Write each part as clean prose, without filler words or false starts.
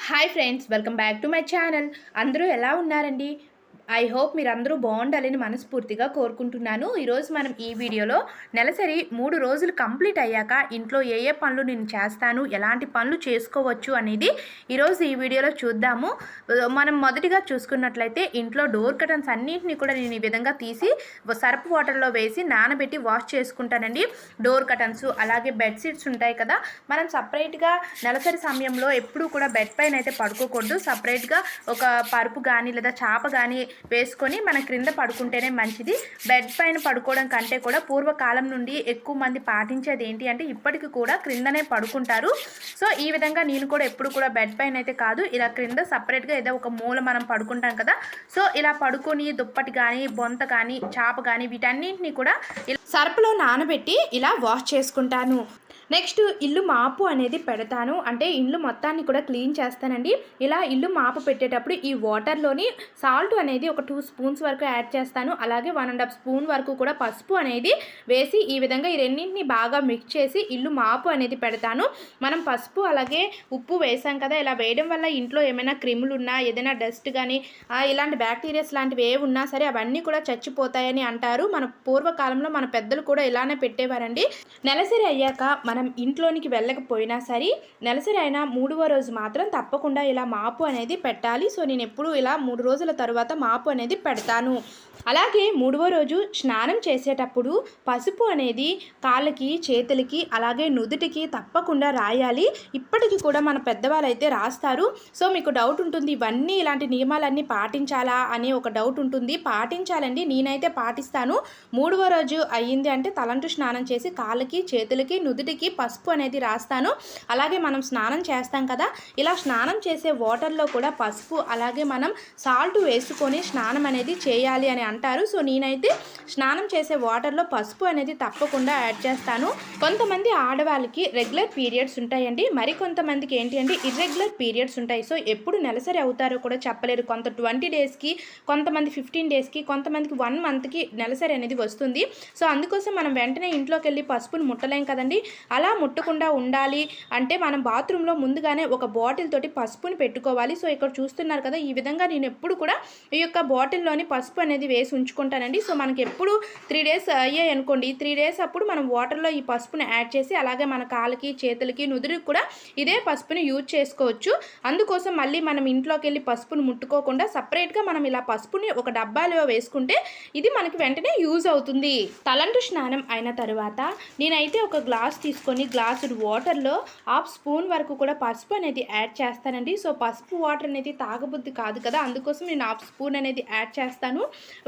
Hi friends, welcome back to my channel. అందరూ ఎలా ఉన్నారండి? ఐ హోప్ మీరందరూ బాగుండాలని మనస్ఫూర్తిగా కోరుకుంటున్నాను. ఈరోజు మనం ఈ వీడియోలో నెలసరి 3 రోజులు కంప్లీట్ అయ్యాక ఇంట్లో ఏ ఏ పనులు నేను చేస్తాను, ఎలాంటి పనులు చేసుకోవచ్చు అనేది ఈరోజు ఈ వీడియోలో చూద్దాము. మనం మొదటిగా చూసుకున్నట్లయితే ఇంట్లో డోర్ కర్టన్స్ అన్నింటినీ కూడా నేను ఈ విధంగా తీసి సర్ఫ్ వాటర్లో వేసి నానబెట్టి వాష్ చేసుకుంటానండి. డోర్ కర్టన్స్ అలాగే బెడ్షీట్స్ ఉంటాయి కదా, మనం సపరేట్గా నెలసరి సమయంలో ఎప్పుడూ కూడా బెడ్ పైన అయితే పడుకోకూడదు. సపరేట్గా ఒక పరుపు కానీ లేదా చాప కానీ వేసుకొని మన క్రింద పడుకుంటేనే మంచిది. బెడ్ పైన పడుకోవడం కంటే కూడా పూర్వకాలం నుండి ఎక్కువ మంది పాటించేది ఏంటి అంటే ఇప్పటికి కూడా క్రిందనే పడుకుంటారు. సో ఈ విధంగా నేను కూడా ఎప్పుడు కూడా బెడ్ పైన అయితే కాదు, ఇలా క్రింద సపరేట్గా ఏదో ఒక మూల మనం పడుకుంటాం కదా, సో ఇలా పడుకొని దుప్పటి కానీ బొంత కానీ చాప కానీ వీటన్నింటినీ కూడా సర్పులో నానబెట్టి ఇలా వాష్ చేసుకుంటాను. నెక్స్ట్ ఇల్లు మాపు అనేది పెడతాను, అంటే ఇల్లు మొత్తాన్ని కూడా క్లీన్ చేస్తానండి. ఇలా ఇల్లు మాపు పెట్టేటప్పుడు ఈ వాటర్లోని సాల్ట్ అనేది ఒక 2 స్పూన్స్ వరకు యాడ్ చేస్తాను. అలాగే 1.5 స్పూన్ వరకు కూడా పసుపు అనేది వేసి ఈ విధంగా ఈ రెండింటిని బాగా మిక్స్ చేసి ఇల్లు మాపు అనేది పెడతాను. మనం పసుపు అలాగే ఉప్పు వేసాం కదా, ఇలా వేయడం వల్ల ఇంట్లో ఏమైనా క్రిములు ఉన్నా ఏదైనా డస్ట్ కానీ ఇలాంటి బ్యాక్టీరియాస్ లాంటివి ఏ ఉన్నా సరే అవన్నీ కూడా చచ్చిపోతాయని అంటారు. మన పూర్వకాలంలో మన పెద్దలు కూడా ఇలానే పెట్టేవారండి. నెలసరి అయ్యాక మనం ఇంట్లోనికి వెళ్ళకపోయినా సరే నెలసరి అయినా 3వ రోజు మాత్రం తప్పకుండా ఇలా మాపు అనేది పెట్టాలి. సో నేను ఎప్పుడు ఇలా 3 రోజుల తర్వాత మాపు అనేది పెడతాను. అలాగే 3వ రోజు స్నానం చేసేటప్పుడు పసుపు అనేది కాళ్ళకి చేతులకి అలాగే నుదుటికి తప్పకుండా రాయాలి. ఇప్పటికీ కూడా మన పెద్దవాళ్ళు అయితే రాస్తారు. సో మీకు డౌట్ ఉంటుంది, ఇవన్నీ ఇలాంటి నియమాలన్నీ పాటించాలా అనే ఒక డౌట్ ఉంటుంది. పాటించాలండి, నేనైతే పాటిస్తాను. 3వ రోజు అయ్యింది అంటే తలంటు స్నానం చేసి కాళ్ళకి చేతులకి నుదుటికి పసుపు అనేది రాస్తాను. అలాగే మనం స్నానం చేస్తాం కదా, ఇలా స్నానం చేసే వాటర్లో కూడా పసుపు అలాగే మనం సాల్ట్ వేసుకొని స్నానం అనేది చేయాలి అని అంటారు. సో నేనైతే స్నానం చేసే వాటర్లో పసుపు అనేది తప్పకుండా యాడ్ చేస్తాను. కొంతమంది ఆడవాళ్ళకి రెగ్యులర్ పీరియడ్స్ ఉంటాయండి, మరి కొంతమందికి ఏంటి అంటే ఇర్రెగ్యులర్ పీరియడ్స్ ఉంటాయి. సో ఎప్పుడు నెలసరి అవుతారో కూడా చెప్పలేరు. కొంత 20 డేస్కి, కొంతమంది 15 డేస్కి, కొంతమందికి 1 మంత్కి నెలసరి అనేది వస్తుంది. సో అందుకోసం మనం వెంటనే ఇంట్లోకి వెళ్ళి పసుపుని ముట్టలేం కదండి. అలా ముట్టకుండా ఉండాలి అంటే మనం బాత్రూంలో ముందుగానే ఒక బాటిల్ తోటి పసుపుని పెట్టుకోవాలి. సో ఇక్కడ చూస్తున్నారు కదా, ఈ విధంగా నేను ఎప్పుడు కూడా ఈ యొక్క బాటిల్లోని పసుపు అనేది వేసి ఉంచుకుంటానండి. సో మనకి ఎప్పుడు 3 డేస్ అయ్యాయి అనుకోండి, 3 డేస్ అప్పుడు మనం వాటర్లో ఈ పసుపుని యాడ్ చేసి అలాగే మన కాళ్ళకి చేతులకి నుదురికి కూడా ఇదే పసుపుని యూజ్ చేసుకోవచ్చు. అందుకోసం మళ్ళీ మనం ఇంట్లోకి వెళ్ళి పసుపుని ముట్టుకోకుండా సపరేట్గా మనం ఇలా పసుపుని ఒక డబ్బాలో వేసుకుంటే ఇది మనకి వెంటనే యూజ్ అవుతుంది. తలంటు స్నానం అయిన తర్వాత నేనైతే ఒక గ్లాస్ తీసుకొని గ్లాసుడు వాటర్లో 1/2 స్పూన్ వరకు కూడా పసుపు అనేది యాడ్ చేస్తానండి. సో పసుపు వాటర్ అనేది తాగబుద్ధి కాదు కదా, అందుకోసం నేను 1/2 స్పూన్ అనేది యాడ్ చేస్తాను.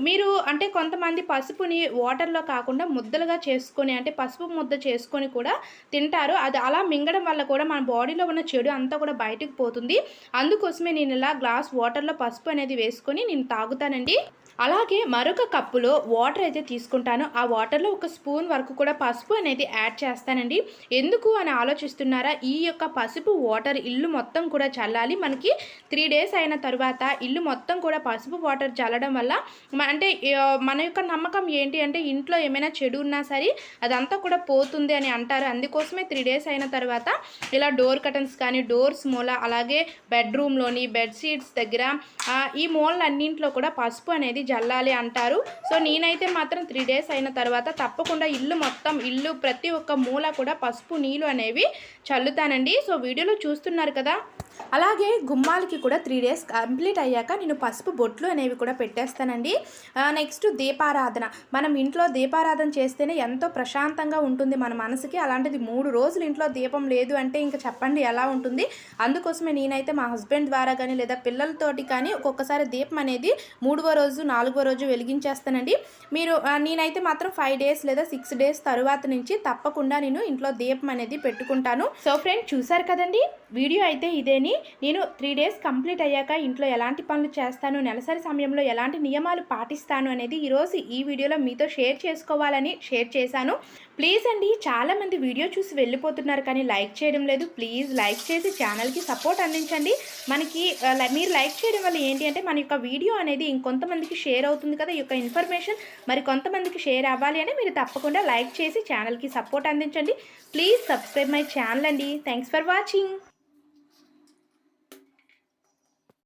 మీరు అంటే కొంతమంది పసుపుని వాటర్లో కాకుండా ముద్దలుగా చేసుకొని అంటే పసుపు ముద్ద చేసుకొని కూడా తింటారు. అది అలా మింగడం వల్ల కూడా మన బాడీలో ఉన్న చెడు అంతా కూడా బయటకు పోతుంది. అందుకోసమే నేను ఇలా గ్లాస్ వాటర్లో పసుపు అనేది వేసుకొని నేను తాగుతానండి. అలాగే మరొక కప్పులో వాటర్ అయితే తీసుకుంటాను. ఆ వాటర్లో 1 స్పూన్ వరకు కూడా పసుపు అనేది యాడ్ చేస్తానండి. ఎందుకు అని ఆలోచిస్తున్నారా? ఈ యొక్క పసుపు వాటర్ ఇల్లు మొత్తం కూడా చల్లాలి. మనకి 3 డేస్ అయిన తర్వాత ఇల్లు మొత్తం కూడా పసుపు వాటర్ చల్లడం వల్ల అంటే మన యొక్క నమ్మకం ఏంటి అంటే ఇంట్లో ఏమైనా చెడు ఉన్నా సరే అదంతా కూడా పోతుంది అని అంటారు. అందుకోసమే 3 డేస్ అయిన తర్వాత ఇలా డోర్ కర్టన్స్ కానీ డోర్స్ మూల అలాగే బెడ్రూమ్లోని బెడ్షీట్స్ దగ్గర ఈ మూలన్నింటిలో కూడా పసుపు అనేది జల్లాలి అంటారు. సో నేనైతే మాత్రం 3 డేస్ అయిన తర్వాత తప్పకుండా ఇల్లు మొత్తం ప్రతి ఒక్క మూల కూడా పసుపు నీళ్ళు అనేవి చల్లుతానండి. సో వీడియోలో చూస్తున్నారు కదా, అలాగే గుమ్మాలకి కూడా 3 డేస్ కంప్లీట్ అయ్యాక నేను పసుపు బొట్లు అనేవి కూడా పెట్టేస్తానండి. నెక్స్ట్ దీపారాధన. మనం ఇంట్లో దీపారాధన చేస్తేనే ఎంతో ప్రశాంతంగా ఉంటుంది మన మనసుకి. అలాంటిది 3 రోజులు ఇంట్లో దీపం లేదు అంటే ఇంకా చెప్పండి ఎలా ఉంటుంది. అందుకోసమే నేనైతే మా హస్బెండ్ ద్వారా కానీ లేదా పిల్లలతోటి కానీ ఒక్కొక్కసారి దీపం అనేది 3వ రోజు 4వ రోజు వెలిగించేస్తానండి. నేనైతే మాత్రం 5 డేస్ లేదా 6 డేస్ తర్వాత నుంచి తప్పకుండా నేను ఇంట్లో దీపం అనేది పెట్టుకుంటాను. సో ఫ్రెండ్ చూసారు కదండి, వీడియో అయితే ఇదేని. నేను 3 డేస్ కంప్లీట్ అయ్యాక ఇంట్లో ఎలాంటి పనులు చేస్తాను, నెలసరి సమయంలో ఎలాంటి నియమాలు పాటిస్తాను అనేది ఈరోజు ఈ వీడియోలో మీతో షేర్ చేసుకోవాలని షేర్ చేశాను. ప్లీజ్ అండి, చాలామంది వీడియో చూసి వెళ్ళిపోతున్నారు కానీ లైక్ చేయడం లేదు. ప్లీజ్ లైక్ చేసి ఛానల్కి సపోర్ట్ అందించండి. మనకి మీరు లైక్ చేయడం వల్ల ఏంటి అంటే మన యొక్క వీడియో అనేది ఇంకొంతమందికి షేర్ అవుతుంది కదా, ఈ యొక్క ఇన్ఫర్మేషన్ మరి కొంతమందికి షేర్ అవ్వాలి అని మీరు తప్పకుండా లైక్ చేసి ఛానల్కి సపోర్ట్ అందించండి. ప్లీజ్ సబ్స్క్రైబ్ మై ఛానల్ అండి. Thanks for watching.